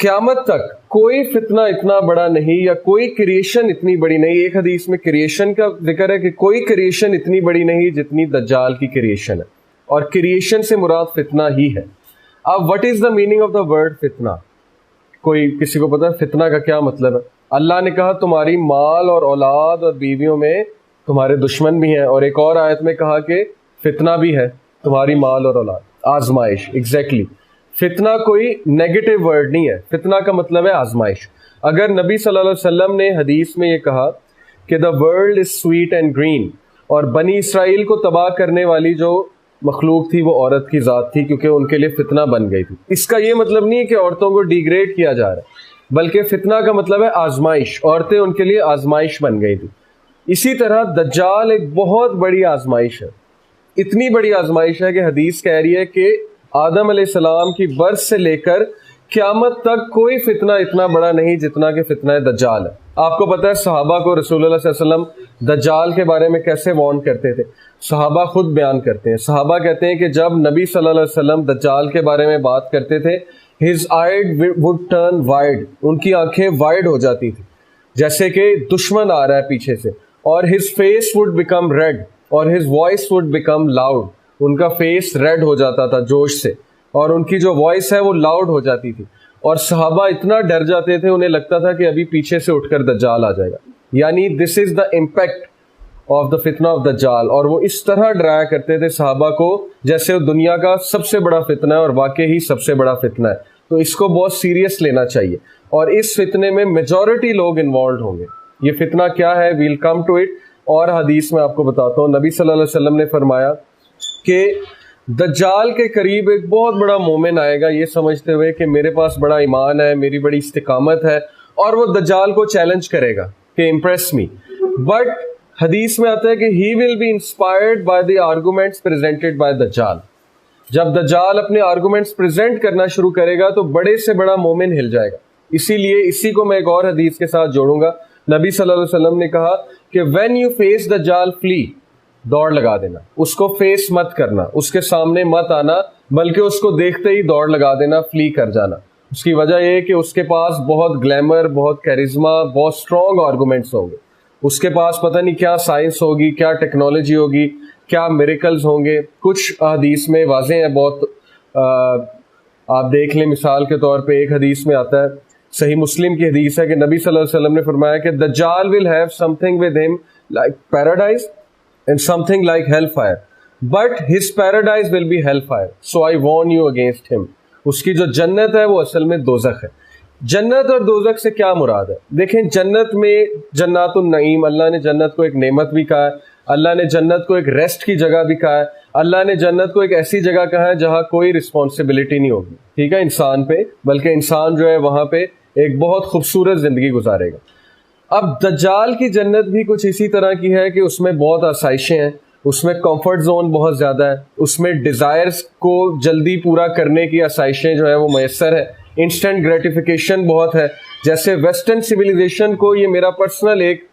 قیامت تک کوئی فتنہ اتنا بڑا نہیں یا کوئی کریشن اتنی بڑی نہیں. ایک حدیث میں کریشن کا ذکر ہے کہ کوئی کریشن اتنی بڑی نہیں جتنی دجال کی کریشن ہے, اور کریشن سے مراد فتنہ ہی ہے. اب what is the meaning of the word فتنہ؟ کوئی کسی کو پتا ہے فتنہ کا کیا مطلب ہے؟ اللہ نے کہا تمہاری مال اور اولاد اور بیویوں میں تمہارے دشمن بھی ہیں, اور ایک اور آیت میں کہا کہ فتنہ بھی ہے تمہاری مال اور اولاد, آزمائش. ایگزیکٹلی فتنہ کوئی نیگیٹو ورڈ نہیں ہے, فتنہ کا مطلب ہے آزمائش. اگر نبی صلی اللہ علیہ وسلم نے حدیث میں یہ کہا کہ the world is sweet and green, اور بنی اسرائیل کو تباہ کرنے والی جو مخلوق تھی وہ عورت کی ذات تھی کیونکہ ان کے لیے فتنہ بن گئی تھی, اس کا یہ مطلب نہیں ہے کہ عورتوں کو ڈیگریڈ کیا جا رہا ہے, بلکہ فتنہ کا مطلب ہے آزمائش. عورتیں ان کے لیے آزمائش بن گئی تھی. اسی طرح دجال ایک بہت بڑی آزمائش ہے, اتنی بڑی آزمائش ہے کہ حدیث کہہ رہی ہے کہ آدم علیہ السلام کی برث سے لے کر قیامت تک کوئی فتنہ اتنا بڑا نہیں جتنا کہ فتنہ دجال ہے. آپ کو پتہ ہے صحابہ کو رسول اللہ صلی اللہ علیہ وسلم دجال کے بارے میں کیسے وارن کرتے تھے؟ صحابہ خود بیان کرتے ہیں. صحابہ کہتے ہیں کہ جب نبی صلی اللہ علیہ وسلم دجال کے بارے میں بات کرتے تھے, his eyes would turn wide, ان کی آنکھیں وائڈ ہو جاتی تھی جیسے کہ دشمن آ رہا ہے پیچھے سے, اور his face would become red, اور his voice would become loud, ان کا فیس ریڈ ہو جاتا تھا جوش سے, اور ان کی جو وائس ہے وہ لاؤڈ ہو جاتی تھی, اور صحابہ اتنا ڈر جاتے تھے انہیں لگتا تھا کہ ابھی پیچھے سے اٹھ کر دجال آ جائے گا. یعنی دس از دا امپیکٹ آف دا فتنہ آف دجال. اور وہ اس طرح ڈرایا کرتے تھے صحابہ کو جیسے وہ دنیا کا سب سے بڑا فتنہ ہے, اور واقعی سب سے بڑا فتنہ ہے. تو اس کو بہت سیریس لینا چاہیے, اور اس فتنے میں میجورٹی لوگ انوالوڈ ہوں گے. یہ فتنہ کیا ہے؟ We'll come to it. اور حدیث میں آپ کو بتاتا ہوں, نبی صلی اللہ علیہ وسلم نے فرمایا کہ دجال کے قریب ایک بہت بڑا مومن آئے گا یہ سمجھتے ہوئے کہ میرے پاس بڑا ایمان ہے, میری بڑی استقامت ہے, اور وہ دجال کو چیلنج کرے گا کہ امپریس می. بٹ حدیث میں آتا ہے کہ he will be inspired by the arguments presented by دجال. جب دجال اپنے آرگومنٹس پریزنٹ کرنا شروع کرے گا تو بڑے سے بڑا مومن ہل جائے گا. اسی لیے اسی کو میں ایک اور حدیث کے ساتھ جوڑوں گا. نبی صلی اللہ علیہ وسلم نے کہا کہ when you face دجال flee, دوڑ لگا دینا, اس کو فیس مت کرنا, اس کے سامنے مت آنا, بلکہ اس کو دیکھتے ہی دوڑ لگا دینا, فلی کر جانا. اس کی وجہ یہ ہے کہ اس کے پاس بہت گلیمر, بہت کیرزما, بہت اسٹرانگ آرگومنٹس ہوں گے. اس کے پاس پتہ نہیں کیا سائنس ہوگی, کیا ٹیکنالوجی ہوگی, کیا میریکلز ہوں گے. کچھ حدیث میں واضح ہیں بہت, آپ دیکھ لیں. مثال کے طور پہ ایک حدیث میں آتا ہے, صحیح مسلم کی حدیث ہے کہ نبی صلی اللہ علیہ وسلم نے فرمایا کہ دجال will have something with him like paradise and something like hellfire, but his paradise will be hellfire, so I warn you against him. اس کی جو جنت ہے وہ اصل میں دوزخ ہے. جنت اور دوزخ سے کیا مراد ہے؟ دیکھیں, جنت میں جنات النعیم, اللہ نے جنت کو ایک نعمت بھی کہا ہے, اللہ نے جنت کو ایک ریسٹ کی جگہ بھی کہا ہے, اللہ نے جنت کو ایک ایسی جگہ کہا ہے جہاں کوئی رسپانسبلٹی نہیں ہوگی, ٹھیک ہے, انسان پہ, بلکہ انسان جو ہے وہاں پہ ایک بہت خوبصورت زندگی گزارے گا. اب دجال کی جنت بھی کچھ اسی طرح کی ہے کہ اس میں بہت آسائشیں ہیں, اس میں کمفرٹ زون بہت زیادہ ہے, اس میں ڈیزائرز کو جلدی پورا کرنے کی آسائشیں جو ہے وہ میسر ہے, انسٹنٹ گریٹیفیکیشن بہت ہے. جیسے ویسٹرن سویلائزیشن کو, یہ میرا پرسنل ایک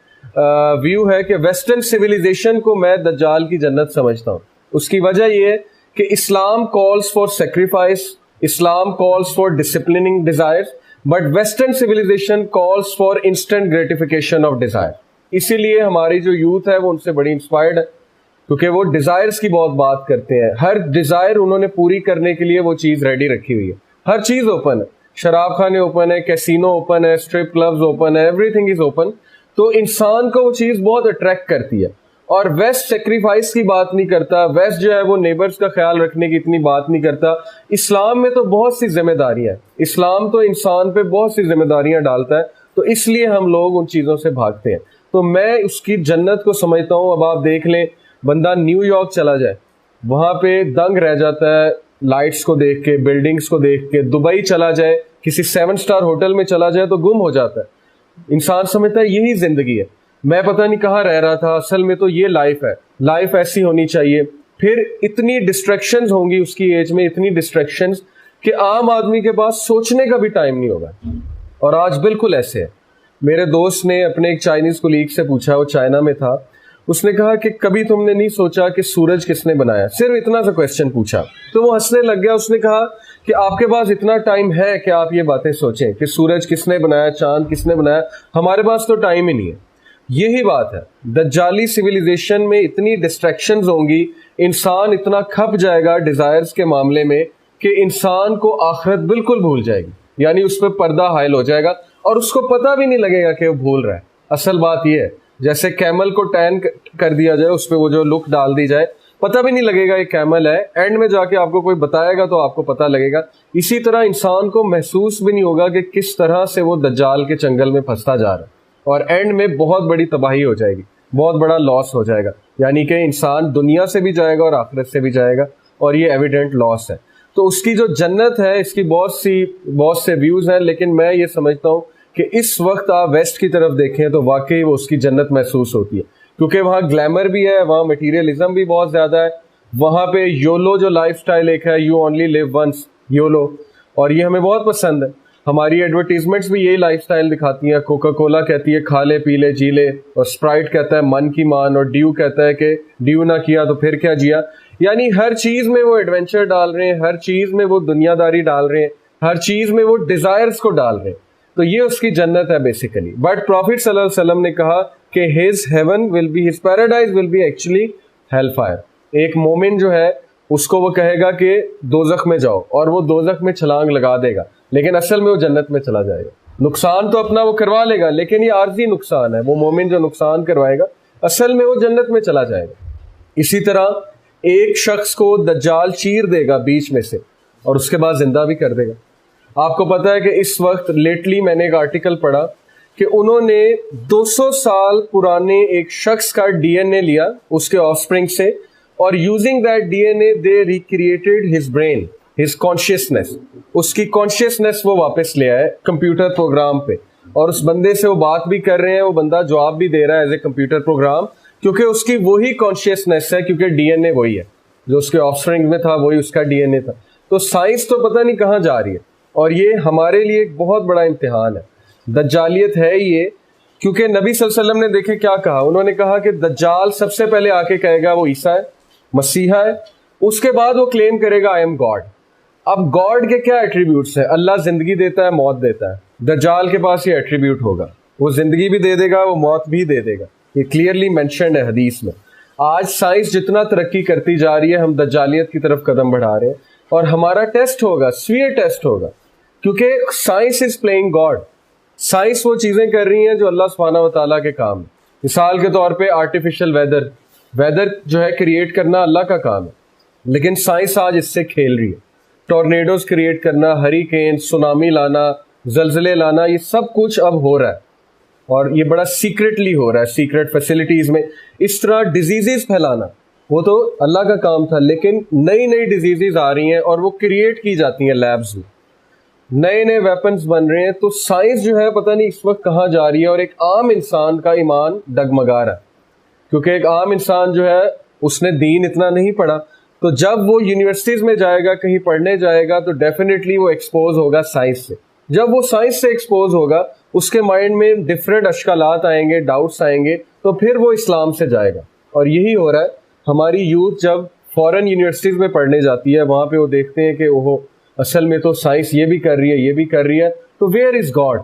ویو ہے کہ ویسٹرن سویلائزیشن کو میں دجال کی جنت سمجھتا ہوں. اس کی وجہ یہ ہے کہ Islam calls for sacrifice, Islam calls for disciplining desires, but western civilisation calls for instant gratification of desire. اسی لیے ہماری جو یوتھ ہے وہ ان سے بڑی انسپائرڈ ہے, کیونکہ وہ ڈیزائرز کی بہت بات کرتے ہیں. ہر ڈیزائر انہوں نے پوری کرنے کے لیے وہ چیز ریڈی رکھی ہوئی ہے. ہر چیز اوپن ہے, شراب خانے اوپن ہے, کیسینو اوپن ہے, اسٹرپ کلبز اوپن ہے, ایوری تھنگ از اوپن. تو انسان کو وہ چیز بہت اٹریکٹ کرتی ہے. اور ویسٹ سیکریفائس کی بات نہیں کرتا, ویسٹ جو ہے وہ نیبرز کا خیال رکھنے کی اتنی بات نہیں کرتا. اسلام میں تو بہت سی ذمہ داریاں ہیں, اسلام تو انسان پہ بہت سی ذمہ داریاں ڈالتا ہے, تو اس لیے ہم لوگ ان چیزوں سے بھاگتے ہیں. تو میں اس کی جنت کو سمجھتا ہوں. اب آپ دیکھ لیں, بندہ نیو یارک چلا جائے, وہاں پہ دنگ رہ جاتا ہے لائٹس کو دیکھ کے, بلڈنگز کو دیکھ کے. دبئی چلا جائے, کسی 7 اسٹار ہوٹل میں چلا جائے تو گم ہو جاتا ہے. انسان سمجھتا ہے یہی زندگی ہے, میں پتہ نہیں کہاں رہ رہا تھا, اصل میں تو یہ لائف ہے, لائف ایسی ہونی چاہیے. پھر اتنی ڈسٹریکشنز ہوں گی اس کی ایج میں, اتنی ڈسٹریکشنز کہ عام آدمی کے پاس سوچنے کا بھی ٹائم نہیں ہوگا. اور آج بالکل ایسے ہے. میرے دوست نے اپنے ایک چائنیز کولیگ سے پوچھا, وہ چائنا میں تھا, اس نے کہا کہ کبھی تم نے نہیں سوچا کہ سورج کس نے بنایا؟ صرف اتنا سا کویسچن پوچھا تو وہ ہنسنے لگ گیا. اس نے کہا کہ آپ کے پاس اتنا ٹائم ہے کہ آپ یہ باتیں سوچیں کہ سورج کس نے بنایا, چاند کس نے بنایا. ہمارے پاس تو ٹائم ہی نہیں ہے. یہی بات ہے, دجالی سویلائزیشن میں اتنی ڈسٹریکشنز ہوں گی, انسان اتنا کھپ جائے گا ڈیزائرز کے معاملے میں کہ انسان کو آخرت بالکل بھول جائے گی, یعنی اس پہ پردہ حائل ہو جائے گا اور اس کو پتہ بھی نہیں لگے گا کہ وہ بھول رہا ہے. اصل بات یہ ہے جیسے کیمل کو ٹین کر دیا جائے, اس پہ وہ جو لک ڈال دی جائے, پتہ بھی نہیں لگے گا یہ کیمل ہے, اینڈ میں جا کے آپ کو کوئی بتائے گا تو آپ کو پتہ لگے گا. اسی طرح انسان کو محسوس بھی نہیں ہوگا کہ کس طرح سے وہ دجال کے چنگل میں پھنستا جا رہا ہے, اور اینڈ میں بہت بڑی تباہی ہو جائے گی, بہت بڑا لاس ہو جائے گا, یعنی کہ انسان دنیا سے بھی جائے گا اور آخرت سے بھی جائے گا, اور یہ ایویڈنٹ لاس ہے. تو اس کی جو جنت ہے اس کی بہت سے ویوز ہیں, لیکن میں یہ سمجھتا ہوں کہ اس وقت آپ ویسٹ کی طرف دیکھیں تو واقعی وہ اس کی جنت محسوس ہوتی ہے, کیونکہ وہاں گلیمر بھی ہے, وہاں مٹیریلزم بھی بہت زیادہ ہے, وہاں پہ یولو جو لائف سٹائل ایک ہے, you only live once, YOLO, اور یہ ہمیں بہت پسند ہے. ہماری ایڈورٹیزمنٹس بھی یہی لائف سٹائل دکھاتی ہیں. کوکا کولا کہتی ہے کھا لے پی لے جی لے, اور اسپرائٹ کہتا ہے من کی مان, اور ڈیو کہتا ہے کہ ڈیو نہ کیا تو پھر کیا جیا. یعنی ہر چیز میں وہ ایڈونچر ڈال رہے ہیں, ہر چیز میں وہ دنیا داری ڈال رہے ہیں, ہر چیز میں وہ ڈیزائرز کو ڈال رہے ہیں. تو یہ اس کی جنت ہے بیسیکلی. بٹ پروفٹ صلی اللہ علیہ وسلم نے کہا کہ his heaven will be, his paradise will be actually hell fire. ایک مومن جو ہے اس کو وہ کہے گا کہ دوزخ میں جاؤ, اور وہ دوزخ میں چھلانگ لگا دے گا, لیکن اصل میں وہ جنت میں چلا جائے گا. نقصان تو اپنا وہ کروا لے گا, لیکن یہ عارضی نقصان ہے. وہ مومن جو نقصان کروائے گا اصل میں وہ جنت میں چلا جائے گا. اسی طرح ایک شخص کو دجال چیر دے گا بیچ میں سے, اور اس کے بعد زندہ بھی کر دے گا. آپ کو پتا ہے کہ اس وقت لیٹلی میں نے ایک آرٹیکل پڑھا کہ انہوں نے 200 سال پرانے ایک شخص کا ڈی این اے لیا اس کے آف اسپرنگ سے, اور using that D N A they recreated his brain, his consciousness, اس کی کانشیسنیس وہ واپس لے آئے کمپیوٹر پروگرام پہ, اور اس بندے سے وہ بات بھی کر رہے ہیں, وہ بندہ جواب بھی دے رہا ہے ایز اے کمپیوٹر پروگرام, کیونکہ اس کی وہی کانشیسنیس ہے, کیونکہ ڈی این اے وہی ہے جو اس کے آف اسپرنگ میں تھا, وہی اس کا ڈی این اے تھا. تو سائنس تو پتہ نہیں کہاں جا رہی ہے, اور یہ ہمارے لیے ایک بہت بڑا امتحان ہے. دجالیت ہے یہ, کیونکہ نبی صلی اللہ علیہ وسلم نے دیکھے کیا کہا, انہوں نے کہا کہ دجال سب سے پہلے آ کے کہے گا وہ عیسیٰ ہے, مسیحا ہے, اس کے بعد وہ کلیم کرے گا آئی ایم گاڈ. اب گاڈ کے کیا ایٹریبیوٹس ہیں؟ اللہ زندگی دیتا ہے, موت دیتا ہے. دجال کے پاس یہ ایٹریبیوٹ ہوگا, وہ زندگی بھی دے دے گا, وہ موت بھی دے دے گا. یہ کلیئرلی مینشنڈ ہے حدیث میں. آج سائنس جتنا ترقی کرتی جا رہی ہے, ہم دجالیت کی طرف قدم بڑھا رہے ہیں, اور ہمارا ٹیسٹ ہوگا, سویئر ٹیسٹ ہوگا, کیونکہ science is playing God. Science وہ چیزیں کر رہی ہیں جو اللہ سبحانہ و تعالیٰ کے کام ہے. مثال کے طور پہ آرٹیفیشل ویدر جو ہے کریٹ کرنا اللہ کا کام ہے, لیکن سائنس آج اس سے کھیل رہی ہے. ٹورنیڈوز کریٹ کرنا, ہریکین, سونامی لانا, زلزلے لانا, یہ سب کچھ اب ہو رہا ہے, اور یہ بڑا سیکرٹلی ہو رہا ہے, سیکرٹ فیسلٹیز میں. اس طرح ڈیزیزز پھیلانا وہ تو اللہ کا کام تھا, لیکن نئی نئی ڈیزیزز آ رہی ہیں اور وہ کریٹ کی جاتی ہیں لیبز میں, نئے نئے ویپنز بن رہے ہیں. تو سائنس جو ہے پتہ نہیں اس وقت کہاں جا رہی ہے, اور ایک عام انسان کا ایمان ڈگمگا رہا ہے, کیونکہ ایک عام انسان جو ہے اس نے دین اتنا نہیں پڑھا. تو جب وہ یونیورسٹیز میں جائے گا, کہیں پڑھنے جائے گا, تو ڈیفینیٹلی وہ ایکسپوز ہوگا سائنس سے. جب وہ سائنس سے ایکسپوز ہوگا, اس کے مائنڈ میں ڈفرینٹ اشکالات آئیں گے, ڈاؤٹس آئیں گے, تو پھر وہ اسلام سے جائے گا. اور یہی ہو رہا ہے. ہماری یوتھ جب فورن یونیورسٹیز میں پڑھنے جاتی ہے, وہاں پہ وہ دیکھتے ہیں کہ اوہو اصل میں تو سائنس یہ بھی کر رہی ہے, یہ بھی کر رہی ہے, تو ویئر از گاڈ,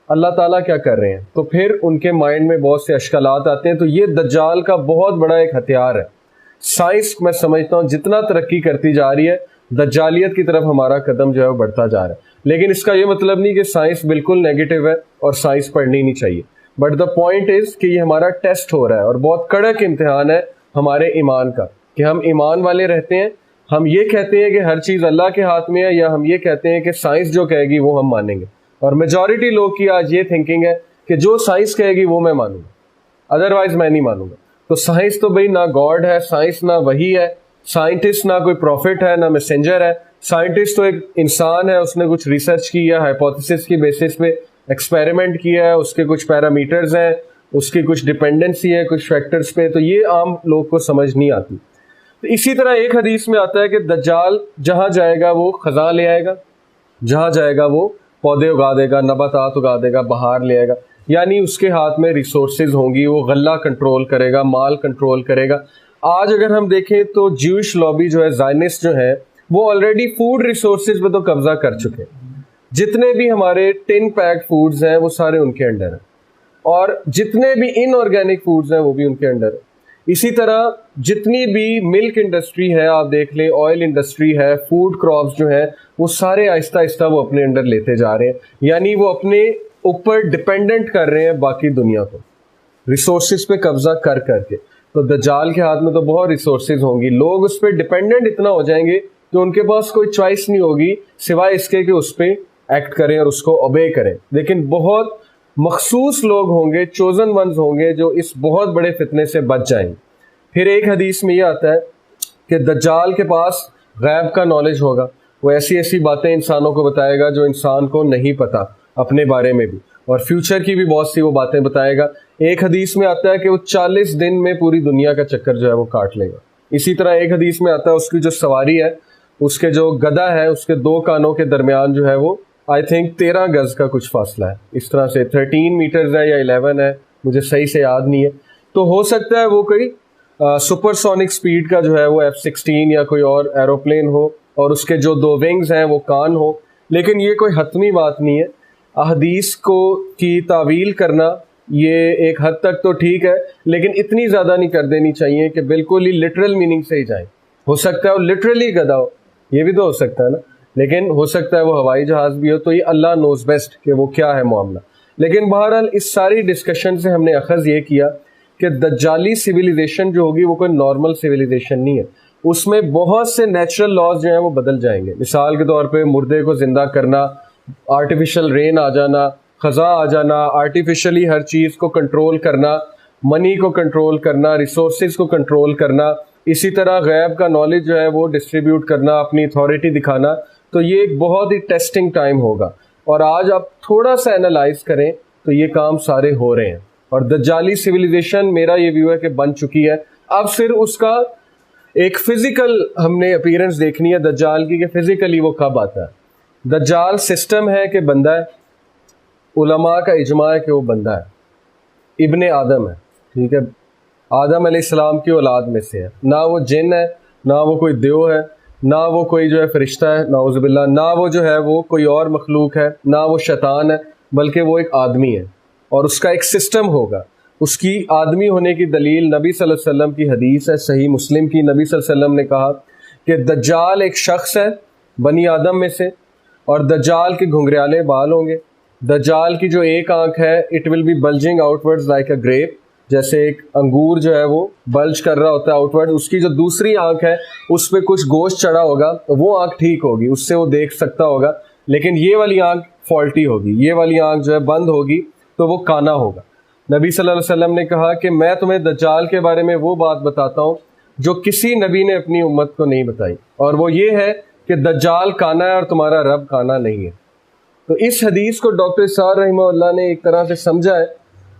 اللہ تعالیٰ کیا کر رہے ہیں؟ تو پھر ان کے مائنڈ میں بہت سے اشکالات آتے ہیں. تو یہ دجال کا بہت بڑا ایک ہتھیار ہے. سائنس میں سمجھتا ہوں جتنا ترقی کرتی جا رہی ہے, دجالیت کی طرف ہمارا قدم جو ہے وہ بڑھتا جا رہا ہے. لیکن اس کا یہ مطلب نہیں کہ سائنس بالکل نیگیٹو ہے اور سائنس پڑھنی نہیں چاہیے. بٹ دا پوائنٹ از کہ یہ ہمارا ٹیسٹ ہو رہا ہے, اور بہت کڑک امتحان ہے ہمارے ایمان کا, کہ ہم ایمان والے رہتے ہیں, ہم یہ کہتے ہیں کہ ہر چیز اللہ کے ہاتھ میں ہے, یا ہم یہ کہتے ہیں کہ سائنس جو کہے گی وہ ہم مانیں گے. اور میجورٹی لوگ کی آج یہ تھنکنگ ہے کہ جو سائنس کہے گی وہ میں مانوں گا, ادروائز میں نہیں مانوں گا. تو سائنس تو بھائی نہ گاڈ ہے, سائنس نہ وہی ہے, سائنٹسٹ نہ کوئی پروفٹ ہے, نہ میسنجر ہے. سائنٹسٹ تو ایک انسان ہے, اس نے کچھ ریسرچ کی ہے, ہائپوتھیسس کی بیسس پہ ایکسپیریمنٹ کیا ہے, اس کے کچھ پیرامیٹرز ہیں, اس کی کچھ ڈپینڈنسی ہے کچھ فیکٹرز پہ. تو یہ عام لوگ کو سمجھ نہیں آتی. تو اسی طرح ایک حدیث میں آتا ہے کہ دجال جہاں جائے گا وہ خزاں لے آئے گا, جہاں جائے گا وہ پودے اگا دے گا, نباتات اگا دے گا, بہار لے آئے گا. یعنی اس کے ہاتھ میں ریسورسز ہوں گی, وہ غلہ کنٹرول کرے گا, مال کنٹرول کرے گا. آج اگر ہم دیکھیں تو جیوش لابی جو ہے, زائنسٹ جو ہے, وہ آلریڈی فوڈ ریسورسز پہ تو قبضہ کر چکے ہیں. جتنے بھی ہمارے ٹن پیک فوڈز ہیں وہ سارے ان کے انڈر ہیں, اور جتنے بھی ان آرگینک فوڈز ہیں وہ بھی ان کے انڈر ہیں. اسی طرح جتنی بھی ملک انڈسٹری ہے آپ دیکھ لیں, آئل انڈسٹری ہے, فوڈ کراپس جو ہیں وہ سارے آہستہ آہستہ وہ اپنے انڈر لیتے جا رہے ہیں, یعنی وہ اپنے اوپر ڈپینڈنٹ کر رہے ہیں باقی دنیا کو ریسورسز پہ قبضہ کر کے. تو دجال کے ہاتھ میں تو بہت ریسورسز ہوں گی, لوگ اس پہ ڈپینڈنٹ اتنا ہو جائیں گے کہ ان کے پاس کوئی چوائس نہیں ہوگی سوائے اس کے کہ اس پہ ایکٹ کریں اور اس کو اوبے کریں. لیکن بہت مخصوص لوگ ہوں گے, چوزن ونز ہوں گے جو اس بہت بڑے فتنے سے بچ جائیں گے. پھر ایک حدیث میں یہ آتا ہے کہ دجال کے پاس غیب کا نالج ہوگا, وہ ایسی ایسی باتیں انسانوں کو بتائے گا جو انسان کو نہیں پتا اپنے بارے میں بھی, اور فیوچر کی بھی بہت سی وہ باتیں بتائے گا. ایک حدیث میں آتا ہے کہ وہ 40 دن میں پوری دنیا کا چکر جو ہے وہ کاٹ لے گا. اسی طرح ایک حدیث میں آتا ہے اس کی جو سواری ہے, اس کے جو گدا ہے, اس کے 2 کانوں کے درمیان جو ہے وہ آئی تھنک 13 گز کا کچھ فاصلہ ہے, اس طرح سے 13 میٹرز ہے یا 11 ہے, مجھے صحیح سے یاد نہیں ہے. تو ہو سکتا ہے وہ کوئی سپر سونک سپیڈ کا جو ہے وہ F-16 یا کوئی اور ایروپلین ہو, اور اس کے جو 2 ونگز ہیں وہ کان ہو. لیکن یہ کوئی حتمی بات نہیں ہے. احادیث کو کی تعویل کرنا یہ ایک حد تک تو ٹھیک ہے, لیکن اتنی زیادہ نہیں کر دینی چاہیے کہ بالکل ہی لٹرل میننگ سے ہی جائیں. ہو سکتا ہے وہ لٹرلی گدا ہو, یہ بھی تو ہو سکتا ہے نا, لیکن ہو سکتا ہے وہ ہوائی جہاز بھی ہو. تو یہ اللہ نوز بیسٹ کہ وہ کیا ہے معاملہ. لیکن بہرحال اس ساری ڈسکشن سے ہم نے اخذ یہ کیا کہ دجالی سویلائزیشن جو ہوگی وہ کوئی نارمل سویلائزیشن نہیں ہے, اس میں بہت سے نیچرل لاز جو ہیں وہ بدل جائیں گے. مثال کے طور پہ مردے کو زندہ کرنا, آرٹیفیشل رین آ جانا, خزاں آ جانا, آرٹیفیشلی ہر چیز کو کنٹرول کرنا, منی کو کنٹرول کرنا, ریسورسز کو کنٹرول کرنا. اسی طرح غیب کا نالج جو ہے وہ ڈسٹریبیوٹ کرنا, اپنی اتھارٹی دکھانا. تو یہ ایک بہت ہی ٹیسٹنگ ٹائم ہوگا, اور آج آپ تھوڑا سا اینالائز کریں تو یہ کام سارے ہو رہے ہیں. اور دجالی سویلائزیشن میرا یہ ویو ہے کہ بن چکی ہے. اب صرف اس کا ایک فزیکل ہم نے اپیرنس دیکھنی ہے دجال کی, کہ فزیکلی وہ کب آتا ہے. دجال سسٹم ہے کہ بندہ ہے, علماء کا اجماع ہے کہ وہ بندہ ہے, ابن آدم ہے, ٹھیک ہے, آدم علیہ السلام کی اولاد میں سے ہے. نہ وہ جن ہے, نہ وہ کوئی دیو ہے, نہ وہ کوئی جو ہے فرشتہ ہے نعوذ باللہ, نہ وہ جو ہے وہ کوئی اور مخلوق ہے, نہ وہ شیطان ہے, بلکہ وہ ایک آدمی ہے. اور اس کا ایک سسٹم ہوگا. اس کی آدمی ہونے کی دلیل نبی صلی اللہ علیہ وسلم کی حدیث ہے, صحیح مسلم کی. نبی صلی اللہ علیہ وسلم نے کہا کہ دجال ایک شخص ہے بنی آدم میں سے, اور دجال کے گھنگریالے بال ہوں گے. دجال کی جو ایک آنکھ ہے it will be bulging outwards like a grape, جیسے ایک انگور جو ہے وہ بلج کر رہا ہوتا ہے آؤٹ ورڈ. اس کی جو دوسری آنکھ ہے اس پہ کچھ گوشت چڑھا ہوگا, وہ آنکھ ٹھیک ہوگی, اس سے وہ دیکھ سکتا ہوگا. لیکن یہ والی آنکھ فالٹی ہوگی, یہ والی آنکھ جو ہے بند ہوگی, تو وہ کانا ہوگا. نبی صلی اللہ علیہ وسلم نے کہا کہ میں تمہیں دجال کے بارے میں وہ بات بتاتا ہوں جو کسی نبی نے اپنی امت کو نہیں بتائی, اور وہ یہ ہے کہ دجال کانا ہے اور تمہارا رب کانا نہیں ہے. تو اس حدیث کو ڈاکٹر اسحاق رحمہ اللہ نے ایک طرح سے سمجھا ہے,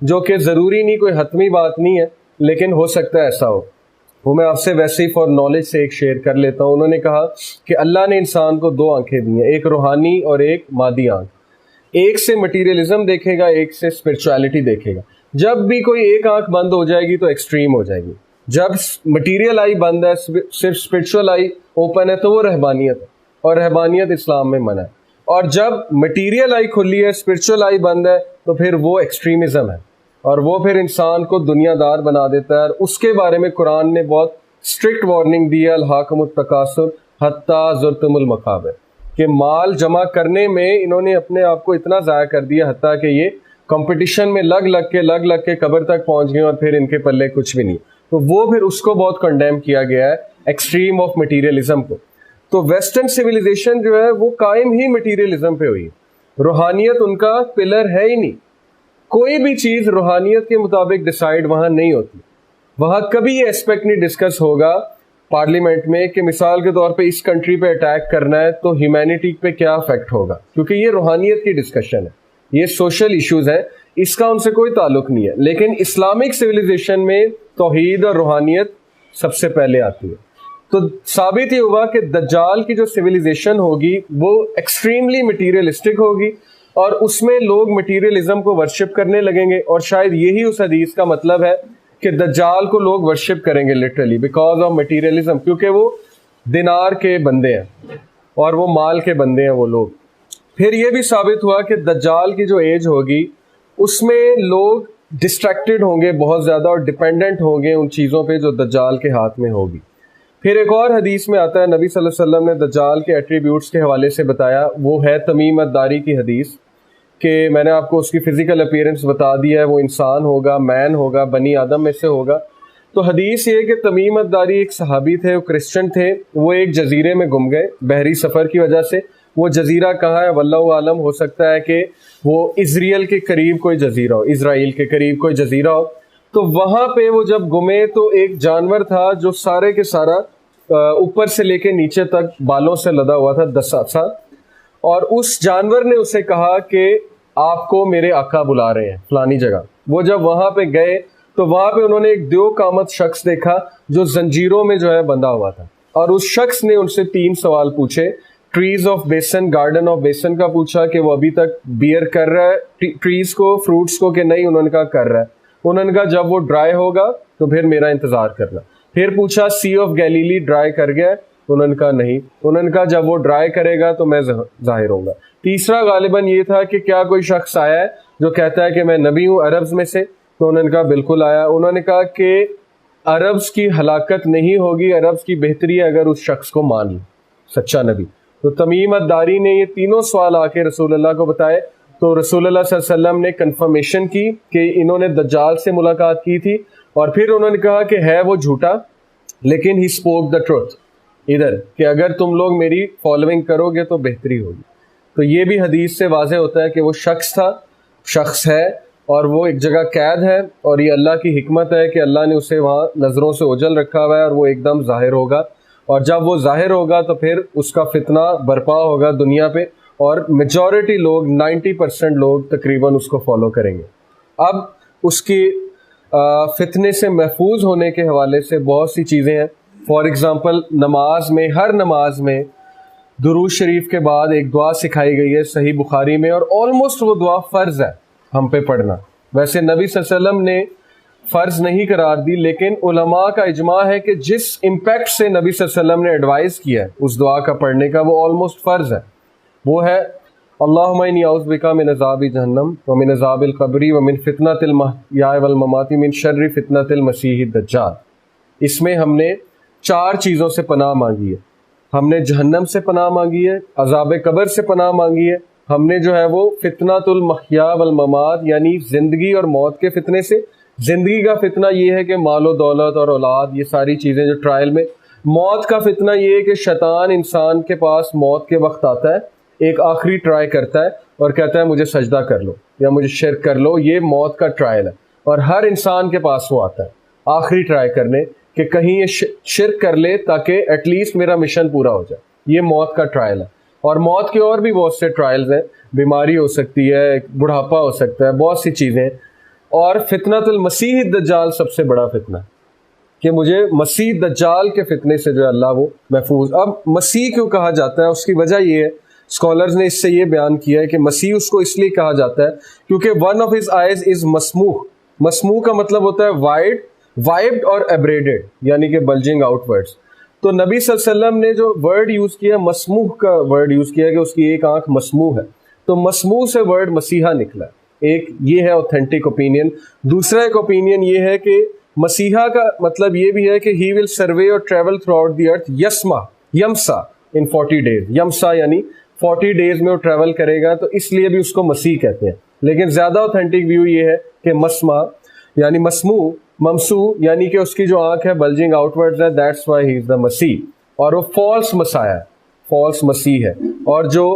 جو کہ ضروری نہیں, کوئی حتمی بات نہیں ہے, لیکن ہو سکتا ہے ایسا ہو. وہ میں آپ سے ویسے ہی فار نالج سے ایک شیئر کر لیتا ہوں. انہوں نے کہا کہ اللہ نے انسان کو 2 آنکھیں دی ہیں, ایک روحانی اور ایک مادی آنکھ. ایک سے مٹیریلزم دیکھے گا, ایک سے اسپرچویلٹی دیکھے گا. جب بھی کوئی ایک آنکھ بند ہو جائے گی تو ایکسٹریم ہو جائے گی. جب مٹیریل آئی بند ہے, صرف اسپرچول آئی اوپن ہے, تو وہ رہبانیت ہے, اور رہبانیت اسلام میں منع ہے. اور جب مٹیریل آئی کھلی ہے, اسپرچول آئی بند ہے, تو پھر وہ ایکسٹریمزم ہے, اور وہ پھر انسان کو دنیا دار بنا دیتا ہے. اور اس کے بارے میں قرآن نے بہت اسٹرکٹ وارننگ دی ہے, الہاکم التکاثر حتی زرتم المقابر, کہ مال جمع کرنے میں انہوں نے اپنے آپ کو اتنا ضائع کر دیا حتیٰ کہ یہ کمپٹیشن میں لگ لگ کے قبر تک پہنچ گئے, اور پھر ان کے پلے کچھ بھی نہیں. تو وہ پھر اس کو بہت کنڈیم کیا گیا ہے, ایکسٹریم آف مٹیریلزم کو. تو ویسٹرن سویلائزیشن جو ہے وہ قائم ہی مٹیریلزم پہ ہوئی. روحانیت ان کا پلر ہے ہی نہیں. کوئی بھی چیز روحانیت کے مطابق ڈیسائیڈ وہاں نہیں ہوتی. وہاں کبھی یہ اسپیکٹ نہیں ڈسکس ہوگا پارلیمنٹ میں کہ مثال کے طور پہ اس کنٹری پہ اٹیک کرنا ہے تو ہیومینٹی پہ کیا افیکٹ ہوگا, کیونکہ یہ روحانیت کی ڈسکشن ہے, یہ سوشل ایشوز ہیں, اس کا ان سے کوئی تعلق نہیں ہے. لیکن اسلامک سویلائزیشن میں توحید اور روحانیت سب سے پہلے آتی ہے. تو ثابت یہ ہوا کہ دجال کی جو سویلائزیشن ہوگی وہ ایکسٹریملی مٹیریلسٹک ہوگی, اور اس میں لوگ مٹیریلزم کو ورشپ کرنے لگیں گے. اور شاید یہی اس حدیث کا مطلب ہے کہ دجال کو لوگ ورشپ کریں گے لٹرلی بیکاز آف مٹیریلزم, کیونکہ وہ دینار کے بندے ہیں اور وہ مال کے بندے ہیں وہ لوگ۔ پھر یہ بھی ثابت ہوا کہ دجال کی جو ایج ہوگی اس میں لوگ ڈسٹریکٹڈ ہوں گے بہت زیادہ اور ڈپینڈنٹ ہوں گے ان چیزوں پہ جو دجال کے ہاتھ میں ہوگی۔ پھر ایک اور حدیث میں آتا ہے، نبی صلی اللہ علیہ وسلم نے دجال کے ایٹریبیوٹس کے حوالے سے بتایا، وہ ہے تمیم الداری کی حدیث، کہ میں نے آپ کو اس کی فزیکل اپیرنس بتا دیا ہے، وہ انسان ہوگا، مین ہوگا، بنی آدم میں سے ہوگا۔ تو حدیث یہ کہ تمیم الداری ایک صحابی تھے، وہ کرسچن تھے، وہ ایک جزیرے میں گم گئے بحری سفر کی وجہ سے۔ وہ جزیرہ کہاں ہے واللہ عالم، ہو سکتا ہے کہ وہ اسرائیل کے قریب کوئی جزیرہ ہو، اسرائیل کے قریب کوئی جزیرہ ہو۔ تو وہاں پہ وہ جب گمے تو ایک جانور تھا جو سارے کے سارا اوپر سے لے کے نیچے تک بالوں سے لدا ہوا تھا، دسا، اور اس جانور نے اسے کہا کہ آپ کو میرے آقا بلا رہے ہیں فلانی جگہ۔ وہ جب وہاں پہ گئے تو وہاں پہ انہوں نے ایک دیو قامت شخص دیکھا جو زنجیروں میں جو ہے بندھا ہوا تھا، اور اس شخص نے ان سے 3 سوال پوچھے۔ Trees of Beisan, garden of Beisan کا پوچھا کہ وہ ابھی تک بیئر کر رہا ہے ٹریز کو، فروٹس کو، کہ نہیں؟ انہوں نے کہا کر رہا ہے۔ انہوں نے کہا جب وہ ڈرائی ہوگا تو پھر میرا انتظار کرنا۔ پھر پوچھا سی آف گیلیلی ڈرائی کر گیا؟ انہوں نے کہا نہیں۔ انہوں نے کہا جب وہ ڈرائی کرے گا تو میں ظاہر ہوں گا۔ تیسرا غالباً یہ تھا کہ کیا کوئی شخص آیا ہے جو کہتا ہے کہ میں نبی ہوں عربز میں سے؟ تو انہوں نے کہا بالکل آیا۔ انہوں نے کہا کہ عربز کی ہلاکت نہیں ہوگی، عربز کی بہتری ہے اگر اس شخص کو مان لیں سچا نبی۔ تو تمیم الداری نے یہ تینوں سوال آ کے رسول اللہ کو بتائے، تو رسول اللہ صلی اللہ علیہ وسلم نے کنفرمیشن کی کہ انہوں نے دجال سے ملاقات کی تھی، اور پھر انہوں نے کہا کہ ہے وہ جھوٹا لیکن ہی اسپوک دا ٹروتھ، ادھر کہ اگر تم لوگ میری فالوئنگ کرو گے تو بہتری ہوگی۔ تو یہ بھی حدیث سے واضح ہوتا ہے کہ وہ شخص تھا، شخص ہے، اور وہ ایک جگہ قید ہے، اور یہ اللہ کی حکمت ہے کہ اللہ نے اسے وہاں نظروں سے اوجھل رکھا ہوا ہے، اور وہ ایک دم ظاہر ہوگا، اور جب وہ ظاہر ہوگا تو پھر اس کا فتنہ برپا ہوگا دنیا پہ، اور میجورٹی لوگ 90% لوگ تقریباً اس کو فالو کریں گے۔ اب اس کی فتنے سے محفوظ ہونے کے حوالے سے بہت سی چیزیں ہیں۔ فار ایگزامپل نماز میں، ہر نماز میں درود شریف کے بعد ایک دعا سکھائی گئی ہے صحیح بخاری میں، اور آلموسٹ وہ دعا فرض ہے ہم پہ پڑھنا۔ ویسے نبی صلی اللہ علیہ وسلم نے فرض نہیں قرار دی، لیکن علماء کا اجماع ہے کہ جس امپیکٹ سے نبی صلی اللہ علیہ وسلم نے ایڈوائز کیا ہے اس دعا کا پڑھنے کا، وہ آلموسٹ فرض ہے۔ وہ ہے اللہم انی اعوذ بک من عذاب جہنم ومن عذاب القبر ومن فتنۃ المحیا والممات من شر فتنۃ المسیح الدجال۔ اس میں ہم نے 4 چیزوں سے پناہ مانگی ہے۔ ہم نے جہنم سے پناہ مانگی ہے، عذاب قبر سے پناہ مانگی ہے، ہم نے جو ہے وہ فتنۃ المحیا والممات یعنی زندگی اور موت کے فتنے سے۔ زندگی کا فتنہ یہ ہے کہ مال و دولت اور اولاد، یہ ساری چیزیں جو ٹرائل میں۔ موت کا فتنہ یہ ہے کہ شیطان انسان کے پاس موت کے وقت آتا ہے، ایک آخری ٹرائی کرتا ہے اور کہتا ہے مجھے سجدہ کر لو یا مجھے شرک کر لو۔ یہ موت کا ٹرائل ہے، اور ہر انسان کے پاس وہ آتا ہے آخری ٹرائی کرنے کہ کہیں یہ شرک کر لے تاکہ ایٹ لیسٹ میرا مشن پورا ہو جائے۔ یہ موت کا ٹرائل ہے، اور موت کے اور بھی بہت سے ٹرائلز ہیں، بیماری ہو سکتی ہے، بڑھاپا ہو سکتا ہے، بہت سی چیزیں۔ اور فتنۃ المسیح الدجال سب سے بڑا فتنہ ہے کہ مجھے مسیح دجال کے فتنے سے جو ہے اللہ وہ محفوظ۔ اب مسیح کیوں کہا جاتا ہے؟ اس کی وجہ یہ ہے، اسکالرز نے اس سے یہ بیان کیا ہے کہ مسیح اس کو اس لیے کہا جاتا ہے کیونکہ one of his eyes is مسموح۔ مسموح کا مطلب ہوتا ہے وائڈ اور ایبریڈڈ، یعنی کہ بلجنگ آؤٹ ورڈز۔ تو نبی صلی اللہ علیہ وسلم نے جو ورڈ یوز کیا، مسموح کا ورڈ یوز کیا کہ اس کی ایک آنکھ مسموح ہے، تو مسموح سے ورڈ مسیحا نکلا ہے۔ ایک یہ ہے اوتھینٹک اوپینین۔ دوسرا ایک اوپینین یہ ہے کہ مسیحا کا مطلب یہ بھی ہے کہ ہی ول سروے اور travel throughout the earth یمسا ان 40 days۔ یمسا یعنی 40 days میں وہ ٹریول کرے گا، تو اس لیے بھی اس کو مسیح کہتے ہیں۔ لیکن زیادہ اوتھینٹک ویو یہ ہے کہ مسما یعنی مسموع، ممسو یعنی کہ اس کی جو آنکھ ہے بلجنگ آؤٹ ورڈز ہے، دیٹس وائی ہی از دا مسیح۔ اور وہ فالس مسیح ہے، فالس مسیح ہے، اور جو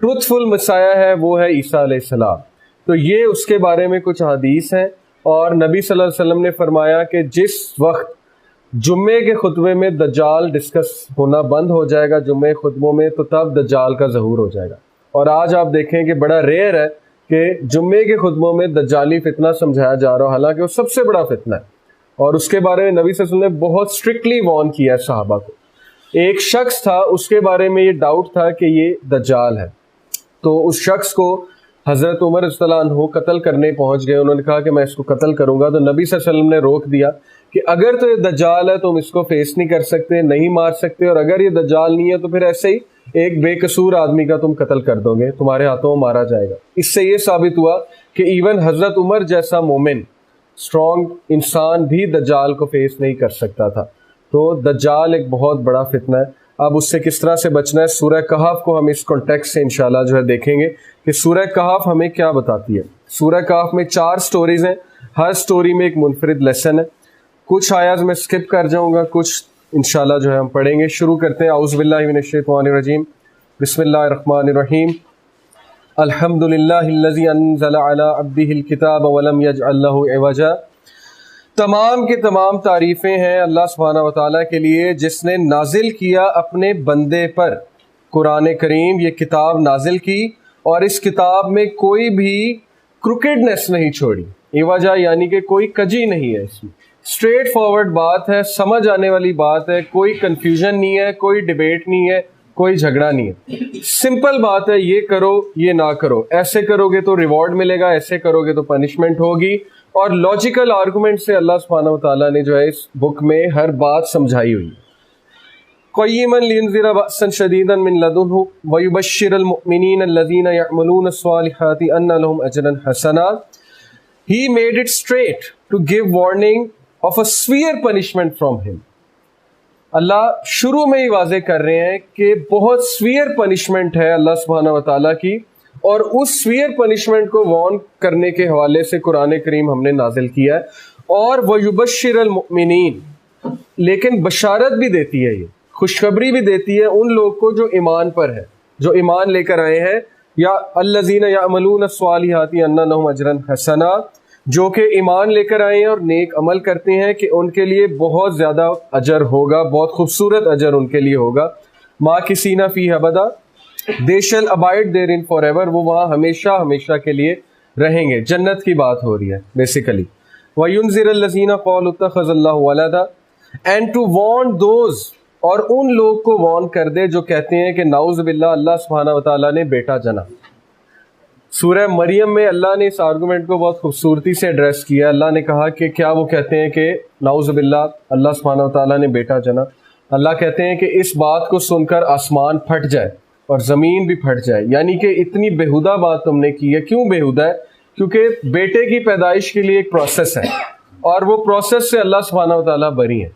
ٹروتھفل مسیح ہے وہ ہے عیسیٰ علیہ السلام۔ تو یہ اس کے بارے میں کچھ حدیث ہیں، اور نبی صلی اللہ علیہ وسلم نے فرمایا کہ جس وقت جمعے کے خطبے میں دجال ڈسکس ہونا بند ہو جائے گا جمعے خطبوں میں، تو تب دجال کا ظہور ہو جائے گا۔ اور آج آپ دیکھیں کہ بڑا ریئر ہے کہ جمعے کے خطبوں میں دجالی فتنہ سمجھایا جا رہا ہو، حالانکہ وہ سب سے بڑا فتنہ ہے، اور اس کے بارے میں نبی صلی اللہ علیہ وسلم نے بہت اسٹرکٹلی وارن کیا ہے صحابہ کو۔ ایک شخص تھا، اس کے بارے میں یہ ڈاؤٹ تھا کہ یہ دجال ہے، تو اس شخص کو حضرت عمر رضی اللہ عنہ قتل کرنے پہنچ گئے۔ انہوں نے کہا کہ میں اس کو قتل کروں گا، تو نبی صلی اللہ علیہ وسلم نے روک دیا کہ اگر تو یہ دجال ہے تم اس کو فیس نہیں کر سکتے، نہیں مار سکتے، اور اگر یہ دجال نہیں ہے تو پھر ایسے ہی ایک بے قصور آدمی کا تم قتل کر دو گے، تمہارے ہاتھوں مارا جائے گا۔ اس سے یہ ثابت ہوا کہ ایون حضرت عمر جیسا مومن اسٹرانگ انسان بھی دجال کو فیس نہیں کر سکتا تھا۔ تو دجال ایک بہت بڑا فتنہ ہے۔ اب اس سے کس طرح سے بچنا ہے، سورہ کہف کو ہم اس کانٹیکسٹ سے انشاءاللہ جو ہے دیکھیں گے کہ سورہ کہف ہمیں کیا بتاتی ہے۔ سورہ کہف میں 4 سٹوریز ہیں، ہر سٹوری میں ایک منفرد لیسن ہے۔ کچھ آیات میں سکپ کر جاؤں گا، کچھ انشاءاللہ جو ہے ہم پڑھیں گے۔ شروع کرتے ہیں، اعوذ باللہ من الشیطان الرجیم، بسم اللہ الرحمن الرحیم۔ الحمد للہ الذی انزل علی عبدہ الکتاب ولم یجعل لہ عوجا۔ تمام کی تمام تعریفیں ہیں اللہ سبحانہ و تعالیٰ کے لیے جس نے نازل کیا اپنے بندے پر قرآن کریم، یہ کتاب نازل کی اور اس کتاب میں کوئی بھی کروکیڈنس نہیں چھوڑی۔ عوجا یعنی کہ کوئی کجی نہیں ہے، اس میں اسٹریٹ فارورڈ بات ہے، سمجھ آنے والی بات ہے، کوئی کنفیوژن نہیں ہے، کوئی ڈیبیٹ نہیں ہے، کوئی جھگڑا نہیں ہے، سمپل بات ہے، یہ کرو یہ نہ کرو، ایسے کرو گے تو ریوارڈ ملے گا، ایسے کرو گے تو پنشمنٹ ہوگی، اور لاجیکل آرگومنٹ سے اللہ سبحانہ و تعالیٰ نے جو ہے اس بک میں ہر بات سمجھائی ہوئی۔ قیما لینذر بأسا شدیدا من لدنہ ویبشر المؤمنین الذین یعملون الصالحات ان لهم اجرا حسنا۔ He made it straight to give warning of a severe punishment from him۔ اللہ شروع میں ہی واضح کر رہے ہیں کہ بہت سویئر پنشمنٹ ہے اللہ سبحانہ و تعالیٰ کی، اور اس سویئر پنشمنٹ کو وارن کرنے کے حوالے سے قرآن کریم ہم نے نازل کیا ہے۔ اور وَيُبَشِّرَ الْمُؤْمِنِينَ، لیکن بشارت بھی دیتی ہے، یہ خوشخبری بھی دیتی ہے ان لوگ کو جو ایمان پر ہے، جو ایمان لے کر آئے ہیں، یا الَّذِينَ يَعْمَلُونَ الصَّالِحَاتِ أَنَّ لَهُمْ أَجْرًا حَسَنًا، جو کہ ایمان لے کر آئے ہیں اور نیک عمل کرتے ہیں کہ ان کے لیے بہت زیادہ اجر ہوگا، بہت خوبصورت اجر ان کے لیے ہوگا۔ مَاکِثِینَ فِیہَ أَبَدًا، they shall abide therein forever، وہ وہاں ہمیشہ ہمیشہ کے لیے رہیں گے۔ جنت کی بات ہو رہی ہے بیسیکلی۔ وَيُنذِرَ الَّذِينَ قَالُوا اتَّخَذَ اللَّهُ وَلَدًا، and to warn those، اور ان لوگ کو وارن کر دے جو کہتے ہیں کہ نعوذ باللہ اللہ سبحانہ و تعالیٰ نے بیٹا جنا۔ سورہ مریم میں اللہ نے اس آرگومنٹ کو بہت خوبصورتی سے ایڈریس کیا۔ اللہ نے کہا کہ کیا وہ کہتے ہیں کہ نعوذ باللہ اللہ سبحانہ و تعالیٰ نے بیٹا جنا؟ اللہ کہتے ہیں کہ اس بات کو سن کر آسمان پھٹ جائے اور زمین بھی پھٹ جائے، یعنی کہ اتنی بےہودہ بات تم نے کی ہے۔ کیوں بےہودہ ہے؟ کیونکہ بیٹے کی پیدائش کے لیے ایک پروسیس ہے، اور وہ پروسیس سے اللہ سبحانہ و تعالیٰ بری ہیں،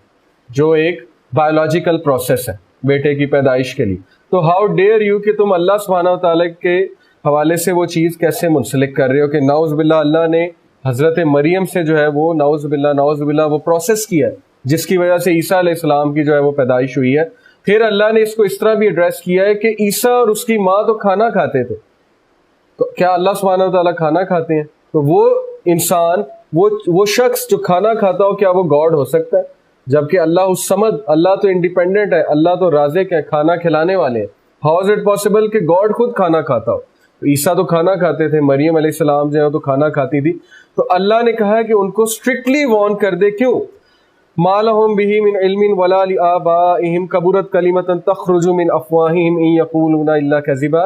جو ایک بایولوجیکل پروسیس ہے بیٹے کی پیدائش کے لیے۔ تو ہاؤ ڈیئر یو کہ تم اللہ سبحانہ و تعالیٰ کے حوالے سے وہ چیز کیسے منسلک کر رہے ہو کہ نعوذ باللہ اللہ نے حضرت مریم سے جو ہے وہ نعوذ باللہ وہ پروسیس کیا ہے جس کی وجہ سے عیسیٰ علیہ السلام کی جو ہے وہ پیدائش ہوئی ہے۔ پھر اللہ نے اس کو اس طرح بھی ایڈریس کیا ہے کہ عیسیٰ اور اس کی ماں تو کھانا کھاتے تھے، تو کیا اللہ سبحانہ و تعالیٰ کھانا کھاتے ہیں؟ تو وہ انسان، وہ شخص جو کھانا کھاتا ہو، کیا وہ گاڈ ہو سکتا ہے؟ جبکہ اللہ الصمد، اللہ تو انڈیپینڈنٹ ہے، اللہ تو رازق ہے، کھانا کھلانے والے ہیں۔ ہاؤ از اٹ پاسبل کہ گاڈ خود کھانا کھاتا ہو؟ عیسیٰ تو کھانا کھاتے تھے، مریم علیہ السلام جو ہے تو کھانا کھاتی تھی۔ تو اللہ نے کہا ہے کہ ان کو اسٹرکٹلی وارن کر دے۔ کیوں؟ مَا لَهُم بِهِ مِنْ عِلْمٍ وَلَا لِآبَائِهِمْ كَبُرَتْ كَلِمَةً تَخْرُجُ مِنْ أَفْوَاهِهِمْ إِنْ يَقُولُونَ إِلَّا كَذِبًا،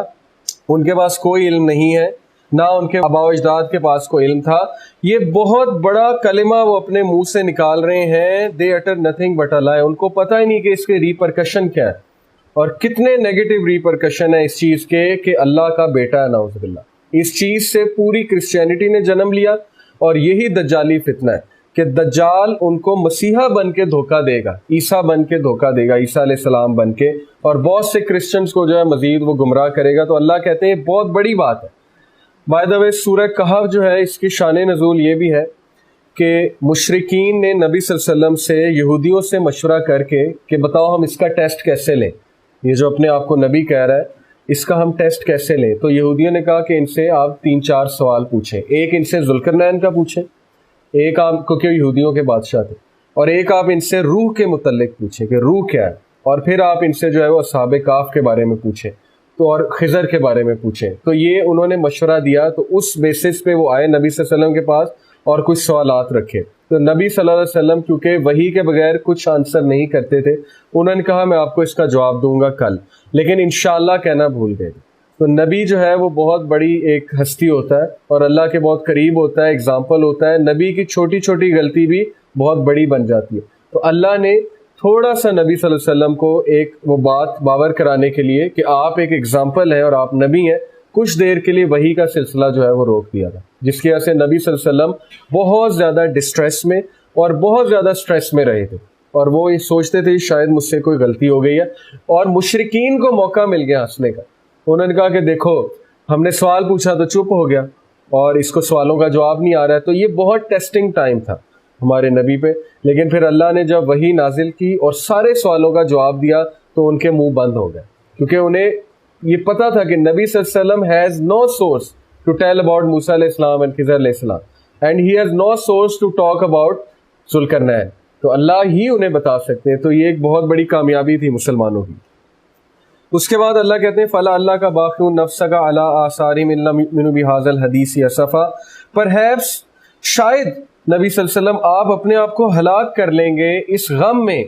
ان کے پاس کوئی علم نہیں ہے، نہ ان کے آباء و اجداد کے پاس کوئی علم تھا۔ یہ بہت بڑا کلمہ وہ اپنے منہ سے نکال رہے ہیں، they utter nothing but a lie، ان کو پتہ ہی نہیں کہ اس کے ریپرکشن کیا ہے، اور کتنے نیگیٹو ریپرکشن ہے اس چیز کے کہ اللہ کا بیٹا ہے نعوذ باللہ۔ اس چیز سے پوری کرسچینٹی نے جنم لیا، اور یہی دجالی فتنہ ہے کہ دجال ان کو مسیحا بن کے دھوکہ دے گا، عیسیٰ بن کے دھوکہ دے گا، عیسیٰ علیہ السلام بن کے، اور بہت سے کرسچنز کو جو ہے مزید وہ گمراہ کرے گا۔ تو اللہ کہتے ہیں بہت بڑی بات ہے۔ بائی دا وے سورہ کہف جو ہے اس کی شان نزول یہ بھی ہے کہ مشرکین نے نبی صلی اللہ علیہ وسلم سے، یہودیوں سے مشورہ کر کے کہ بتاؤ ہم اس کا ٹیسٹ کیسے لیں، یہ جو اپنے آپ کو نبی کہہ رہا ہے اس کا ہم ٹیسٹ کیسے لیں؟ تو یہودیوں نے کہا کہ ان سے آپ 3-4 سوال پوچھیں، ایک ان سے ذوالقرنین کا پوچھیں، ایک آپ کو، کیوں یہودیوں کے بادشاہ تھے، اور ایک آپ ان سے روح کے متعلق پوچھیں کہ روح کیا ہے، اور پھر آپ ان سے جو ہے وہ اصحاب کہف کے بارے میں پوچھیں، تو اور خضر کے بارے میں پوچھیں۔ تو یہ انہوں نے مشورہ دیا، تو اس بیسس پہ وہ آئے نبی صلی اللہ علیہ وسلم کے پاس اور کچھ سوالات رکھے۔ تو نبی صلی اللہ علیہ وسلم کیونکہ وحی کے بغیر کچھ آنسر نہیں کرتے تھے، انہوں نے کہا میں آپ کو اس کا جواب دوں گا کل، لیکن انشاءاللہ کہنا بھول گئے۔ تو نبی جو ہے وہ بہت بڑی ایک ہستی ہوتا ہے اور اللہ کے بہت قریب ہوتا ہے، ایگزامپل ہوتا ہے. نبی کی چھوٹی چھوٹی غلطی بھی بہت بڑی بن جاتی ہے. تو اللہ نے تھوڑا سا نبی صلی اللہ علیہ وسلم کو ایک وہ بات باور کرانے کے لیے کہ آپ ایک ایگزامپل ہیں اور آپ نبی ہیں، کچھ دیر کے لیے وحی کا سلسلہ جو ہے وہ روک دیا تھا، جس کی وجہ سے نبی صلی اللہ علیہ وسلم بہت زیادہ ڈسٹریس میں اور بہت زیادہ سٹریس میں رہے تھے، اور وہ یہ سوچتے تھے شاید مجھ سے کوئی غلطی ہو گئی ہے. اور مشرکین کو موقع مل گیا ہنسنے کا. انہوں نے کہا کہ دیکھو ہم نے سوال پوچھا تو چپ ہو گیا اور اس کو سوالوں کا جواب نہیں آ رہا ہے. تو یہ بہت ٹیسٹنگ ٹائم تھا ہمارے نبی پہ. لیکن پھر اللہ نے جب وحی نازل کی اور سارے سوالوں کا جواب دیا تو ان کے منہ بند ہو گئے، کیونکہ انہیں یہ پتا تھا کہ نبی صلی اللہ علیہ وسلم has no source to tell about Musa علیہ السلام اینڈ خضر علیہ السلام and he has no source to talk about Zulqarnain. تو اللہ ہی انہیں بتا سکتے ہیں. تو یہ ایک بہت بڑی کامیابی تھی مسلمانوں کی. اس کے بعد اللہ کہتے ہیں فَلَا اللہ کا باقی نفسک علی آثارہم ان لم یؤمنوا بہذا الحدیث اسفا. پرہیپس شاید نبی صلی اللہ علیہ وسلم آپ اپنے آپ کو ہلاک کر لیں گے اس غم میں